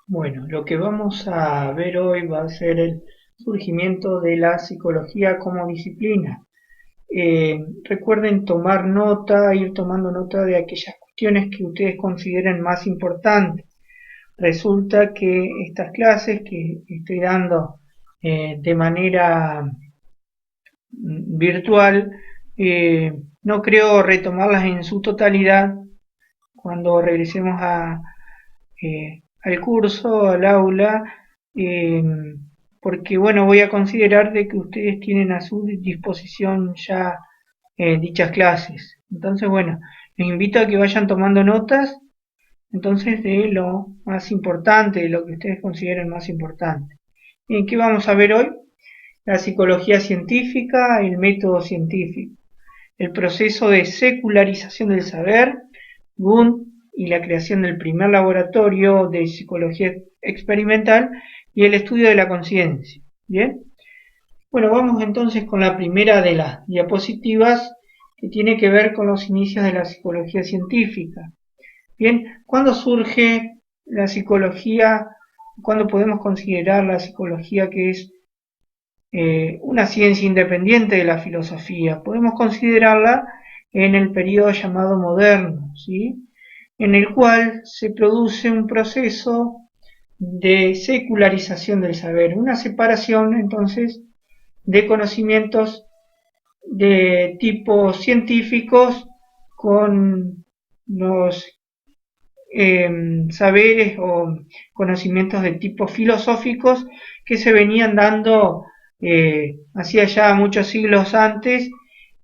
Bueno, lo que vamos a ver hoy va a ser el surgimiento de la psicología como disciplina. Recuerden tomar nota, ir tomando nota de aquellas cuestiones que ustedes consideren más importantes. Resulta que estas clases que estoy dando de manera virtual, no creo retomarlas en su totalidad cuando regresemos al curso, al aula, eh, porque bueno, voy a considerar de que ustedes tienen a su disposición ya dichas clases. Entonces, bueno, les invito a que vayan tomando notas, entonces, de lo más importante, de lo que ustedes consideren más importante. ¿Y qué vamos a ver hoy? La psicología científica, el método científico, el proceso de secularización del saber, Wundt y la creación del primer laboratorio de psicología experimental y el estudio de la conciencia. Bien, bueno, vamos entonces con la primera de las diapositivas que tiene que ver con los inicios de la psicología científica. Bien, ¿cuándo surge la psicología? ¿Cuándo podemos considerar la psicología que es una ciencia independiente de la filosofía? Podemos considerarla en el periodo llamado moderno, ¿sí? En el cual se produce un proceso de secularización del saber, una separación entonces de conocimientos de tipo científicos con los saberes o conocimientos de tipo filosóficos que se venían dando hacía ya muchos siglos antes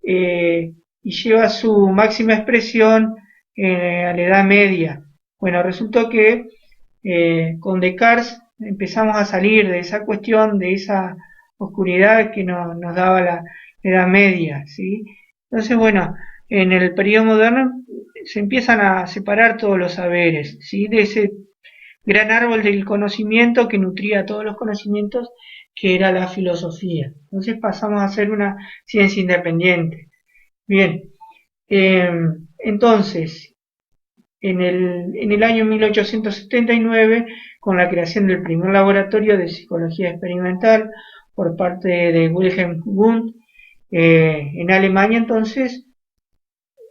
y lleva su máxima expresión a la Edad Media. Bueno, resultó que con Descartes empezamos a salir de esa cuestión, de esa oscuridad que nos daba la Edad Media, ¿sí? Entonces, bueno, en el periodo moderno se empiezan a separar todos los saberes, ¿sí? De ese gran árbol del conocimiento que nutría todos los conocimientos que era la filosofía. Entonces pasamos a ser una ciencia independiente. Bien, eh, entonces, en el año 1879, con la creación del primer laboratorio de psicología experimental por parte de Wilhelm Wundt, en Alemania, entonces,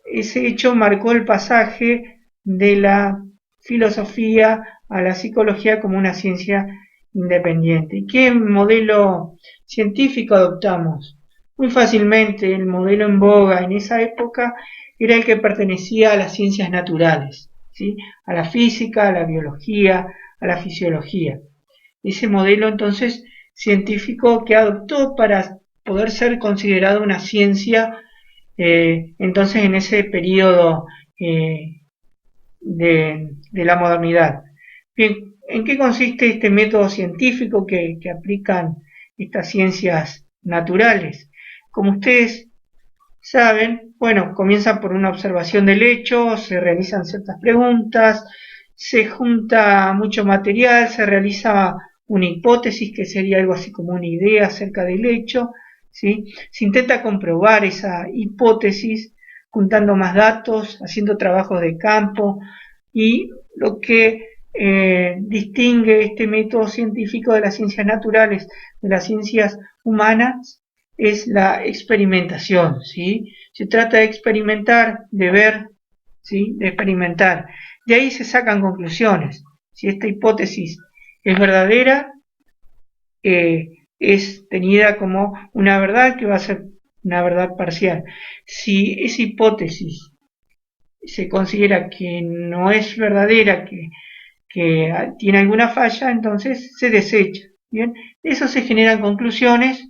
ese hecho marcó el pasaje de la filosofía a la psicología como una ciencia independiente. ¿Y qué modelo científico adoptamos? Muy fácilmente el modelo en boga en esa época era el que pertenecía a las ciencias naturales, ¿sí? A la física, a la biología, a la fisiología. Ese modelo entonces científico que adoptó para poder ser considerado una ciencia entonces en ese periodo de la modernidad. Bien, ¿en qué consiste este método científico que aplican estas ciencias naturales? Como ustedes saben, bueno, comienza por una observación del hecho, se realizan ciertas preguntas, se junta mucho material, se realiza una hipótesis que sería algo así como una idea acerca del hecho, ¿sí? Se intenta comprobar esa hipótesis juntando más datos, haciendo trabajos de campo y lo que distingue este método científico de las ciencias naturales, de las ciencias humanas, es la experimentación, ¿sí? Se trata de experimentar, de ver, ¿sí? De experimentar. De ahí se sacan conclusiones. Si esta hipótesis es verdadera, es tenida como una verdad que va a ser una verdad parcial. Si esa hipótesis se considera que no es verdadera, que tiene alguna falla, entonces se desecha. Bien, de eso se generan conclusiones,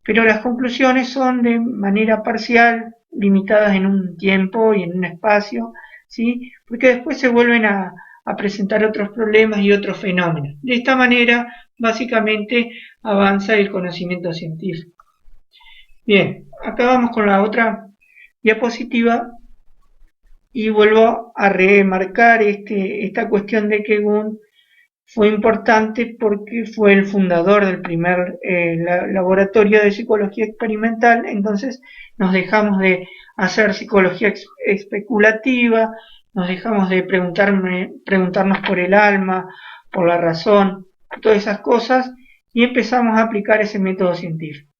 pero las conclusiones son de manera parcial, limitadas en un tiempo y en un espacio, ¿sí? Porque después se vuelven a presentar otros problemas y otros fenómenos. De esta manera, básicamente, avanza el conocimiento científico. Bien, acá vamos con la otra diapositiva y vuelvo a remarcar esta cuestión de que Wundt fue importante porque fue el fundador del primer laboratorio de psicología experimental, entonces nos dejamos de hacer psicología especulativa, nos dejamos de preguntarnos por el alma por la razón, todas esas cosas, y empezamos a aplicar ese método científico.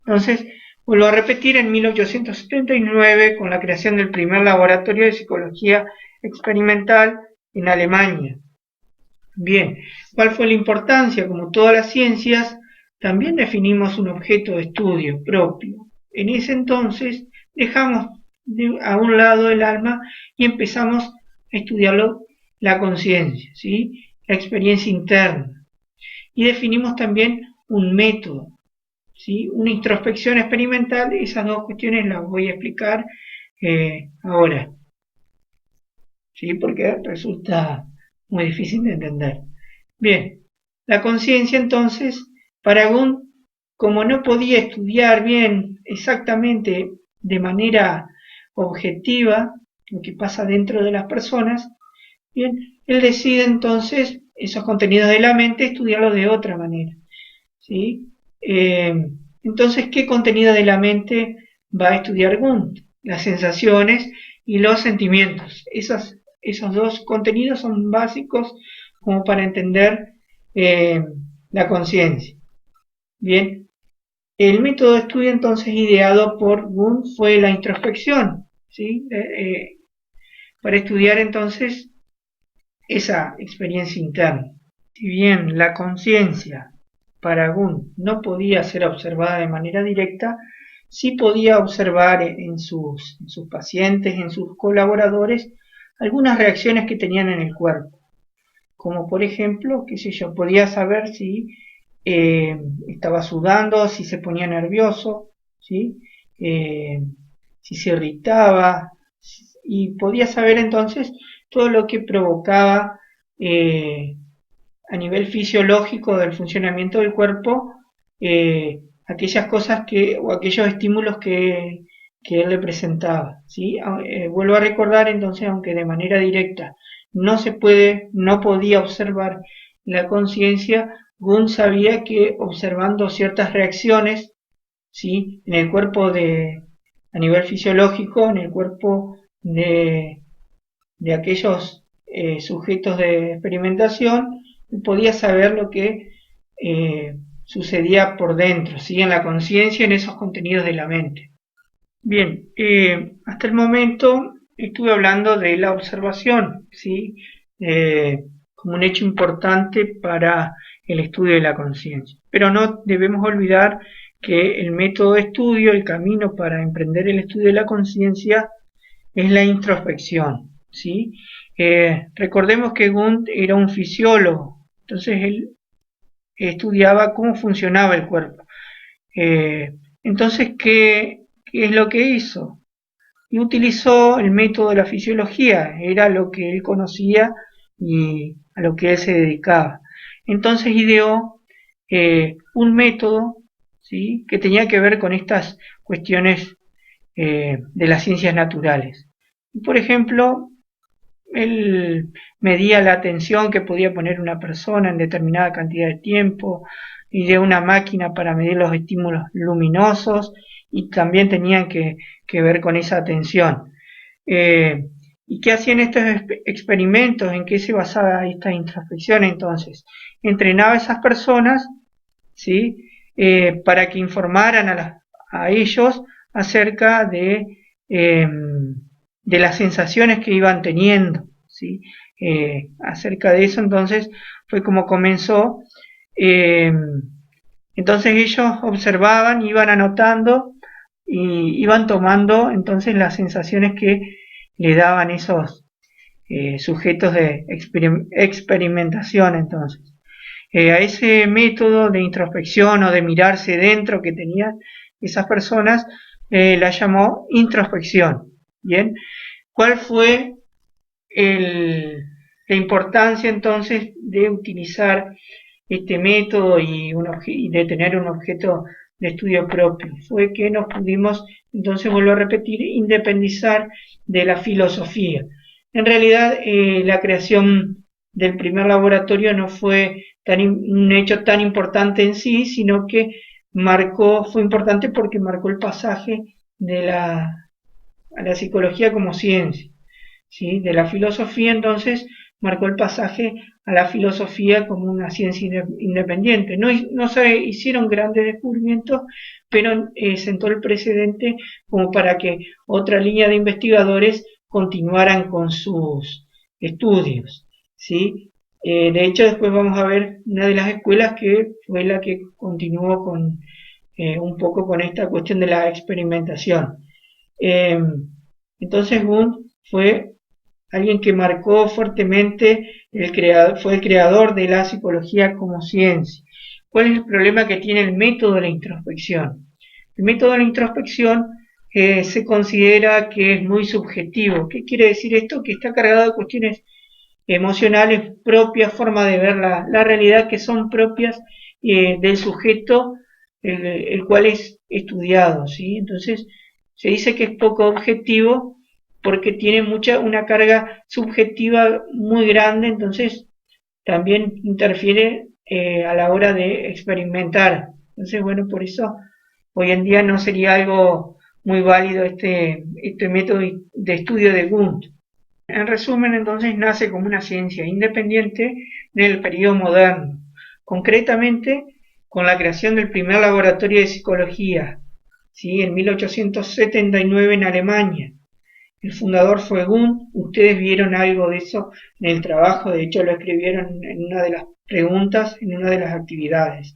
Entonces, vuelvo a repetir, en 1879, con la creación del primer laboratorio de psicología experimental en Alemania. Bien, ¿cuál fue la importancia? Como todas las ciencias, también definimos un objeto de estudio propio. En ese entonces dejamos a un lado el alma y empezamos a estudiarlo, la conciencia, ¿sí? La experiencia interna. Y definimos también un método, ¿sí? Una introspección experimental. Esas dos cuestiones las voy a explicar ahora, ¿sí? Porque resulta muy difícil de entender. Bien, la conciencia entonces, para Wundt, como no podía estudiar bien exactamente de manera objetiva lo que pasa dentro de las personas, bien, él decide entonces esos contenidos de la mente estudiarlos de otra manera, ¿sí? Entonces, ¿qué contenido de la mente va a estudiar Wundt? Las sensaciones y los sentimientos. Esos dos contenidos son básicos como para entender la conciencia. Bien, el método de estudio entonces ideado por Wundt fue la introspección, ¿sí? Para estudiar entonces esa experiencia interna. Si bien la conciencia para Wundt no podía ser observada de manera directa, sí podía observar en sus pacientes, en sus colaboradores, algunas reacciones que tenían en el cuerpo. Como por ejemplo, qué sé yo, podía saber si estaba sudando, si se ponía nervioso, ¿sí? Si se irritaba, y podía saber entonces todo lo que provocaba a nivel fisiológico del funcionamiento del cuerpo, aquellas cosas o aquellos estímulos que él le presentaba, ¿sí? Vuelvo a recordar entonces, aunque de manera directa no podía observar la conciencia, Wundt sabía que observando ciertas reacciones, ¿sí? En el cuerpo a nivel fisiológico, en el cuerpo de aquellos sujetos de experimentación, podía saber lo que sucedía por dentro, ¿sí? En la conciencia, en esos contenidos de la mente. Bien, hasta el momento estuve hablando de la observación, ¿sí? Como un hecho importante para el estudio de la conciencia. Pero no debemos olvidar que el método de estudio, el camino para emprender el estudio de la conciencia, es la introspección, ¿sí? Recordemos que Wundt era un fisiólogo, entonces él estudiaba cómo funcionaba el cuerpo. Entonces, ¿qué es lo que hizo? Y utilizó el método de la fisiología, era lo que él conocía y a lo que él se dedicaba. Entonces ideó un método, ¿sí? Que tenía que ver con estas cuestiones de las ciencias naturales. Por ejemplo, él medía la atención que podía poner una persona en determinada cantidad de tiempo, y de una máquina para medir los estímulos luminosos, y también tenían que ver con esa atención. ¿Y qué hacían estos experimentos? ¿En qué se basaba esta introspección entonces? Entrenaba a esas personas, ¿sí? Para que informaran a ellos acerca de las sensaciones que iban teniendo, ¿sí? Acerca de eso entonces fue como comenzó. Entonces ellos observaban, iban anotando y iban tomando entonces las sensaciones que le daban esos sujetos de experimentación. Entonces, a ese método de introspección o de mirarse dentro que tenían esas personas, la llamó introspección. Bien, ¿cuál fue la importancia entonces de utilizar este método y de tener un objeto de estudio propio? Fue que nos pudimos, entonces vuelvo a repetir, independizar de la filosofía. En realidad, la creación del primer laboratorio no fue un hecho tan importante en sí, sino que fue importante porque marcó el pasaje a la psicología como ciencia, ¿sí? De la filosofía entonces marcó el pasaje a la filosofía como una ciencia independiente. No se hicieron grandes descubrimientos, pero sentó el precedente como para que otra línea de investigadores continuaran con sus estudios, ¿sí? De hecho, después vamos a ver una de las escuelas que fue la que continuó con un poco con esta cuestión de la experimentación. Eh, entonces Wundt fue alguien que marcó fuertemente, fue el creador de la psicología como ciencia. ¿Cuál es el problema que tiene el método de la introspección? El método de la introspección se considera que es muy subjetivo. ¿Qué quiere decir esto? Que está cargado de cuestiones emocionales propias, formas de ver la realidad que son propias del sujeto el cual es estudiado, ¿sí? Entonces se dice que es poco objetivo porque tiene una carga subjetiva muy grande, entonces también interfiere a la hora de experimentar. Entonces, bueno, por eso hoy en día no sería algo muy válido este método de estudio de Wundt. En resumen, entonces nace como una ciencia independiente en el periodo moderno, concretamente con la creación del primer laboratorio de psicología, ¿sí? En 1879 en Alemania. El fundador fue Wundt, ustedes vieron algo de eso en el trabajo, de hecho lo escribieron en una de las preguntas, en una de las actividades.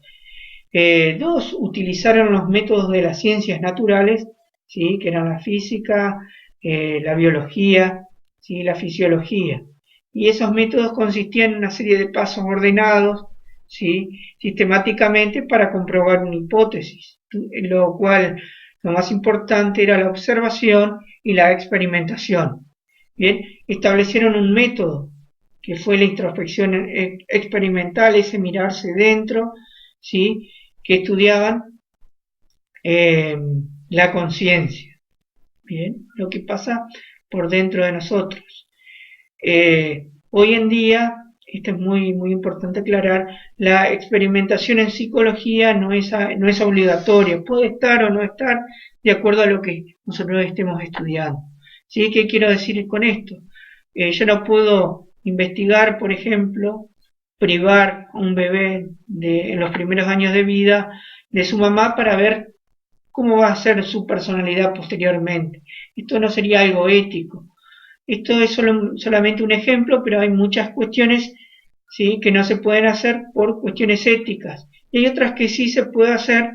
Dos, utilizaron los métodos de las ciencias naturales, ¿sí? Que eran la física, la biología, ¿sí? La fisiología. Y esos métodos consistían en una serie de pasos ordenados, ¿sí? Sistemáticamente para comprobar una hipótesis, lo cual lo más importante era la observación y la experimentación. Bien, establecieron un método que fue la introspección experimental, ese mirarse dentro, ¿sí? Que estudiaban eh, la conciencia, bien, lo que pasa por dentro de nosotros. Hoy en día, esto es muy importante aclarar, la experimentación en psicología no es obligatoria, puede estar o no estar de acuerdo a lo que nosotros estemos estudiando. ¿Sí? ¿Qué quiero decir con esto? Yo no puedo investigar, por ejemplo, privar a un bebé en los primeros años de vida de su mamá para ver cómo va a ser su personalidad posteriormente. Esto no sería algo ético. Esto es solamente un ejemplo, pero hay muchas cuestiones, ¿sí? Que no se pueden hacer por cuestiones éticas. Y hay otras que sí se puede hacer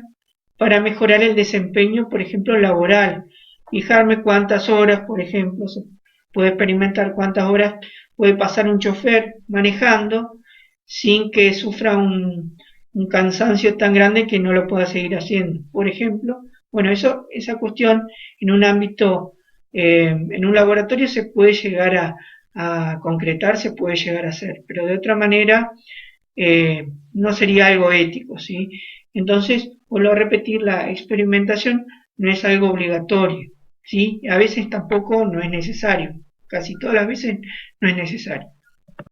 para mejorar el desempeño, por ejemplo, laboral. Fijarme cuántas horas, por ejemplo, se puede experimentar cuántas horas puede pasar un chofer manejando sin que sufra un cansancio tan grande que no lo pueda seguir haciendo. Por ejemplo, bueno, esa cuestión en un ámbito, en un laboratorio se puede llegar a concretar, se puede llegar a hacer, pero de otra manera no sería algo ético, ¿sí? Entonces, vuelvo a repetir, la experimentación no es algo obligatorio, ¿sí? A veces tampoco no es necesario, casi todas las veces no es necesario.